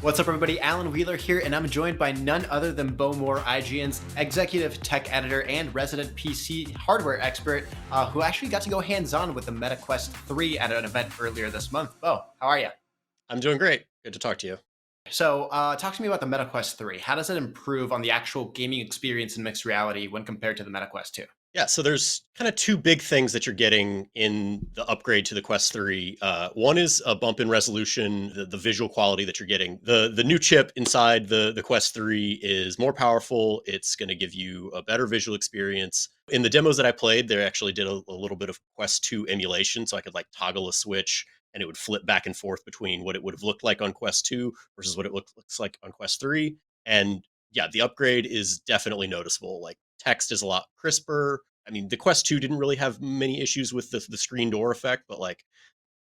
What's up, everybody? Alan Wheeler here, and I'm joined by none other than Bo Moore, IGN's executive tech editor and resident PC hardware expert, who actually got to go hands-on with the MetaQuest 3 at an event earlier this month. Bo, how are you? I'm doing great. Good to talk to you. So, talk to me about the MetaQuest 3. How does it improve on the actual gaming experience in mixed reality when compared to the MetaQuest 2? Yeah, so there's kind of two big things that you're getting in the upgrade to the Quest 3. One is a bump in resolution, the visual quality that you're getting. The new chip inside the Quest 3 is more powerful. It's going to give you a better visual experience. In the demos that I played, they actually did a little bit of Quest 2 emulation, so I could like toggle a switch and it would flip back and forth between what it would have looked like on Quest 2 versus what it looks like on Quest 3. And yeah, the upgrade is definitely noticeable. Like text is a lot crisper. I mean, the Quest 2 didn't really have many issues with the screen door effect, but like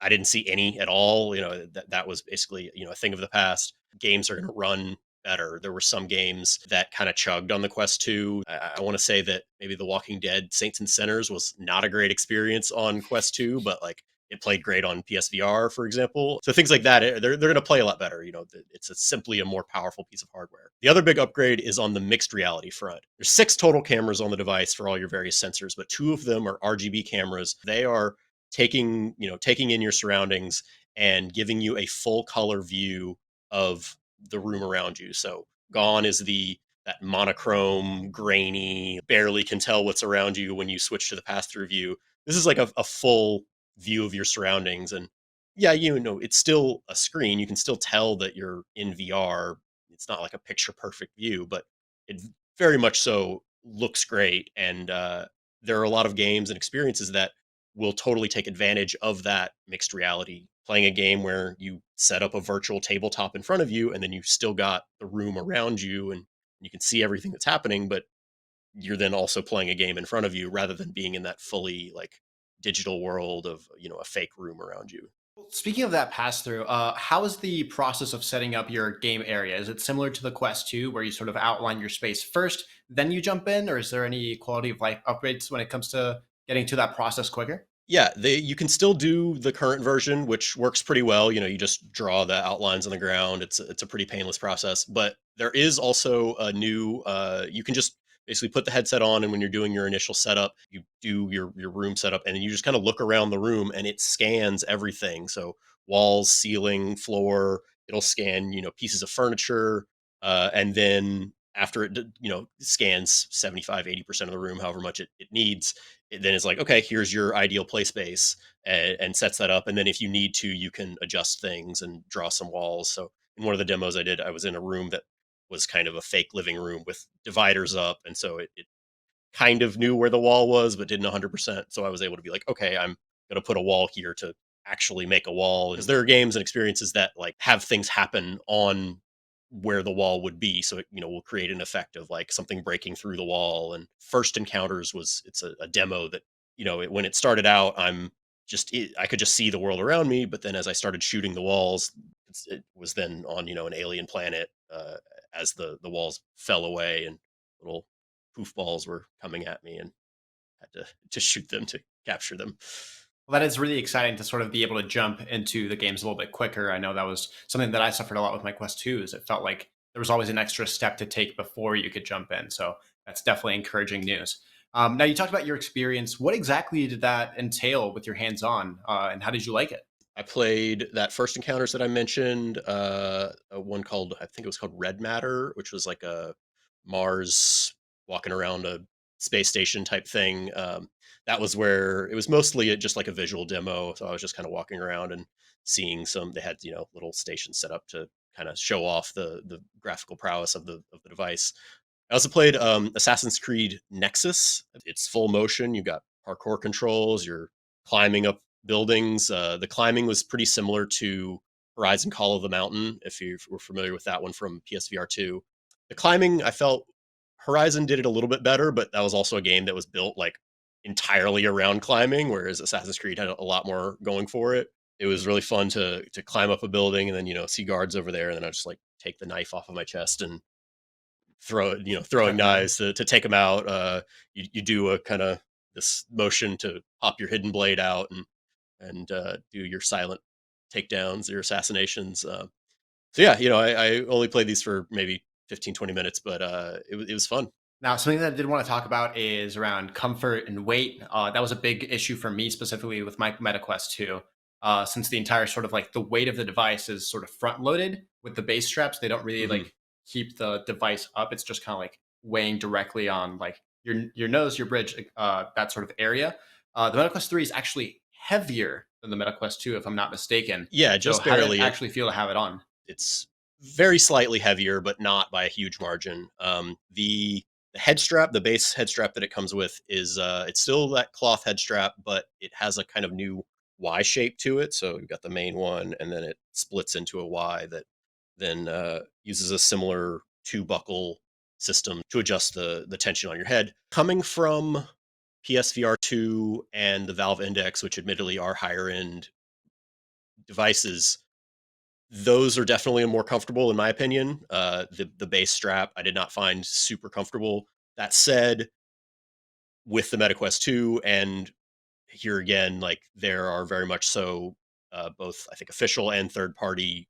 I didn't see any at all. That was basically, a thing of the past. Games are going to run better. There were some games that kind of chugged on the Quest 2. I want to say that maybe The Walking Dead Saints and Sinners was not a great experience on Quest 2, but like it played great on PSVR, for example. So things like that, they're going to play a lot better. It's simply a more powerful piece of hardware. The other big upgrade is on the mixed reality front. There's 6 total cameras on the device for all your various sensors, but 2 of them are RGB cameras. They are taking in your surroundings and giving you a full color view of the room around you. So gone is that monochrome, grainy, barely can tell what's around you when you switch to the pass through view. This is like a full view of your surroundings. And yeah, it's still a screen. You can still tell that you're in VR. It's not like a picture perfect view, but it very much so looks great. And there are a lot of games and experiences that will totally take advantage of that mixed reality. Playing a game where you set up a virtual tabletop in front of you and then you still got the room around you and you can see everything that's happening, but you're then also playing a game in front of you rather than being in that fully like digital world of, a fake room around you. Well, speaking of that pass through, how is the process of setting up your game area? Is it similar to the Quest 2, where you sort of outline your space first, then you jump in, or is there any quality of life upgrades when it comes to getting to that process quicker? Yeah, you can still do the current version, which works pretty well. You just draw the outlines on the ground. It's a pretty painless process. But there is also a new. You can just basically put the headset on, and when you're doing your initial setup, you do your room setup, and then you just kind of look around the room, and it scans everything. So walls, ceiling, floor. It'll scan pieces of furniture, and then after scans 75-80% of the room, however much it needs, it then it's like, okay, here's your ideal play space, and sets that up. And then if you need to, you can adjust things and draw some walls. So in one of the demos I did, I was in a room that was kind of a fake living room with dividers up. And so it kind of knew where the wall was, but didn't 100%. So I was able to be like, okay, I'm going to put a wall here to actually make a wall. Because there are games and experiences that like have things happen on where the wall would be, so it will create an effect of like something breaking through the wall. And First Encounters it's a demo that when it started out, I could just see the world around me, but then as I started shooting the walls, it was then on an alien planet, as the walls fell away and little poof balls were coming at me and had to shoot them to capture them. Well, that is really exciting to sort of be able to jump into the games a little bit quicker. I know that was something that I suffered a lot with my Quest 2 is it felt like there was always an extra step to take before you could jump in. So that's definitely encouraging news. Now, you talked about your experience. What exactly did that entail with your hands-on, and how did you like it? I played that First Encounters that I mentioned, one called, I think it was called Red Matter, which was like a Mars walking around a space station type thing. That was where it was mostly just like a visual demo. So I was just kind of walking around and seeing they had, little stations set up to kind of show off the graphical prowess of the device. I also played Assassin's Creed Nexus. It's full motion. You got parkour controls. You're climbing up buildings. The climbing was pretty similar to Horizon Call of the Mountain, if you were familiar with that one from PSVR 2. The climbing, I felt Horizon did it a little bit better, but that was also a game that was built like entirely around climbing, whereas Assassin's Creed had a lot more going for it. It was really fun to climb up a building and then see guards over there, and then I just like take the knife off of my chest and throwing Check them out. knives to take them out. You do a kind of this motion to pop your hidden blade out and do your silent takedowns, your assassinations. So yeah, I only played these for maybe 15, 20 minutes, but it was fun. Now, something that I did want to talk about is around comfort and weight. That was a big issue for me specifically with my MetaQuest 2, since the entire sort of like the weight of the device is sort of front loaded with the base straps. They don't really Hmm. like keep the device up. It's just kind of like weighing directly on like your nose, your bridge, that sort of area. The MetaQuest 3 is actually heavier than the MetaQuest 2, if I'm not mistaken. Yeah, So, just how did it barely. actually feel to have it on? It's very slightly heavier, but not by a huge margin. The head strap, the base head strap that it comes with, is it's still that cloth head strap, but it has a kind of new Y shape to it. So you've got the main one, and then it splits into a Y that then uses a similar two buckle system to adjust the tension on your head. Coming from PSVR 2 and the Valve Index, which admittedly are higher end devices, those are definitely more comfortable in my opinion. The base strap I did not find super comfortable. That said, with the MetaQuest 2 and here again, like there are very much so both I think official and third party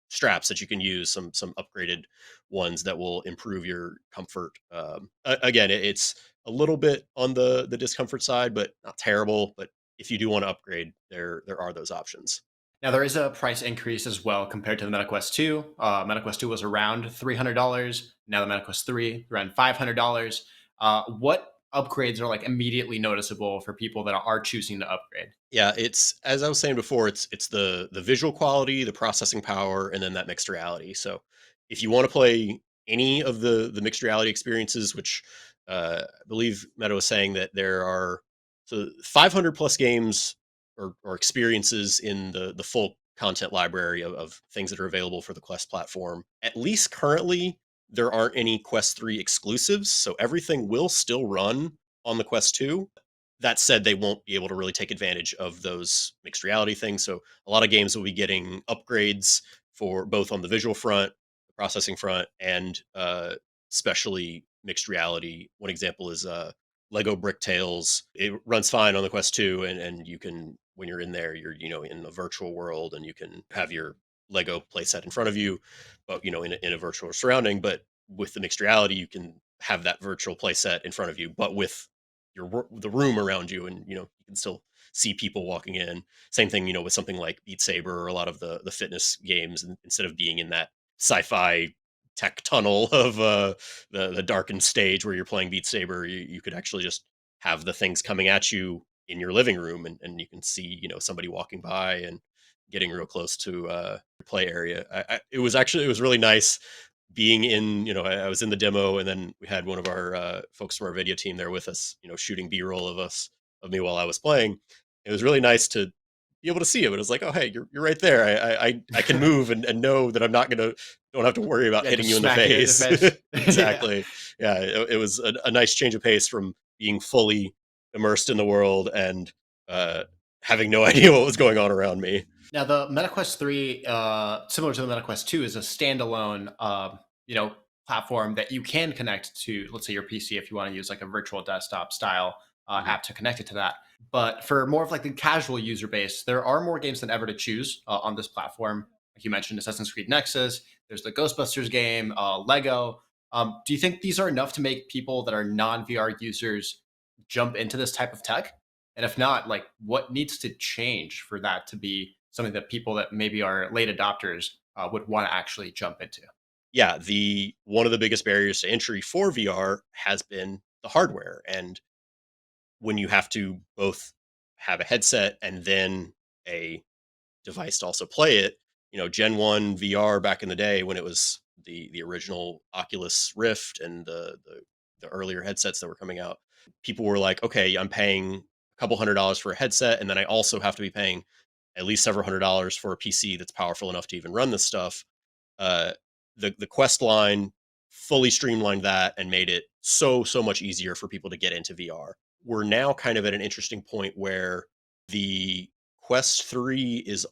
straps that you can use. Some upgraded ones that will improve your comfort. Again, it's a little bit on the discomfort side, but not terrible. But if you do want to upgrade, there are those options. Now there is a price increase as well compared to the MetaQuest 2. MetaQuest 2 was around $300. Now the MetaQuest 3 around $500. What upgrades are like immediately noticeable for people that are choosing to upgrade? Yeah, it's as I was saying before, it's the visual quality, the processing power, and then that mixed reality. So if you want to play any of the mixed reality experiences, which I believe Meta was saying that there are so 500 plus games or experiences in the full content library of things that are available for the Quest platform. At least currently, there aren't any Quest 3 exclusives, so everything will still run on the Quest 2. That said, they won't be able to really take advantage of those mixed reality things. So a lot of games will be getting upgrades for both on the visual front, the processing front, and especially mixed reality. One example is Lego Brick Tales. It runs fine on the Quest 2, and you can when you're in there, you're in the virtual world, and you can have your Lego playset in front of you, but in a virtual surrounding. But with the mixed reality, you can have that virtual playset in front of you, but with the room around you, and you can still see people walking in. Same thing, with something like Beat Saber or a lot of the fitness games, and instead of being in that sci-fi tech tunnel of the darkened stage where you're playing Beat Saber, you could actually just have the things coming at you in your living room, and you can see somebody walking by and getting real close to your play area. It was really nice being in, I was in the demo, and then we had one of our folks from our video team there with us, shooting B-roll of me while I was playing. It was really nice to be able to see him. It was like, oh, hey, you're right there. I can move and know that I'm not gonna don't have to worry about Yeah, hitting just you in the smack you in the face. face. Yeah. Exactly. Yeah, it was a nice change of pace from being fully immersed in the world and uh, having no idea what was going on around me. Now, the MetaQuest 3, similar to the MetaQuest 2, is a standalone, you know, platform that you can connect to, let's say, your PC if you want to use like a virtual desktop style Mhm. app to connect it to that. But for more of like the casual user base, there are more games than ever to choose on this platform. Like you mentioned, Assassin's Creed Nexus. There's the Ghostbusters game, Lego. Do you think these are enough to make people that are non-VR users jump into this type of tech? And if not, like what needs to change for that to be something that people that maybe are late adopters would want to actually jump into? Yeah, the one of the biggest barriers to entry for VR has been the hardware. And when you have to both have a headset and then a device to also play it, Gen 1 VR back in the day when it was the original Oculus Rift and the earlier headsets that were coming out, people were like, okay, I'm paying a couple $100s for a headset, and then I also have to be paying at least several $100s for a PC that's powerful enough to even run this stuff. uh, the Quest line fully streamlined that and made it so much easier for people to get into VR. We're now kind of at an interesting point where the Quest 3 is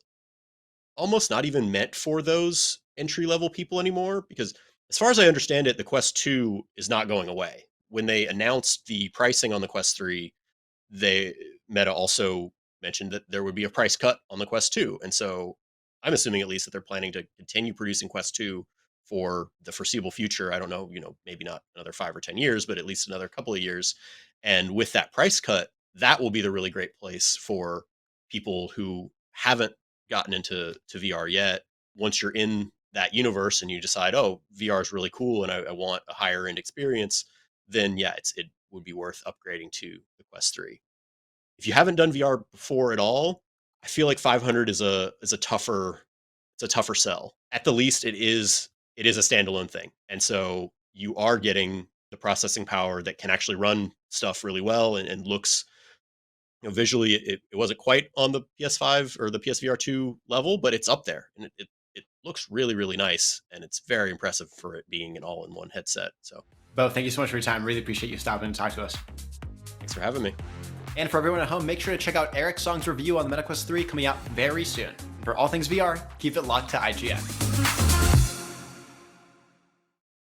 almost not even meant for those entry level people anymore, because as far as I understand it, the Quest 2 is not going away. When they announced the pricing on the Quest 3, they Meta also mentioned that there would be a price cut on the Quest 2. And so I'm assuming at least that they're planning to continue producing Quest 2 for the foreseeable future. I don't know, maybe not another 5 or 10 years, but at least another couple of years. And with that price cut, that will be the really great place for people who haven't gotten into VR yet. Once you're in that universe and you decide, oh, VR is really cool and I want a higher end experience, then yeah, it would be worth upgrading to the Quest 3. If you haven't done VR before at all, I feel like 500 is a tougher sell. At the least, it is a standalone thing, and so you are getting the processing power that can actually run stuff really well and looks, visually it wasn't quite on the PS5 or the PSVR 2 level, but it's up there, and it looks really really nice, and it's very impressive for it being an all-in-one headset. So, Bo, thank you so much for your time. Really appreciate you stopping and talk to us. thanks for having me. And for everyone at home, make sure to check out Eric Song's review on the MetaQuest 3 coming out very soon. For all things VR, keep it locked to IGN.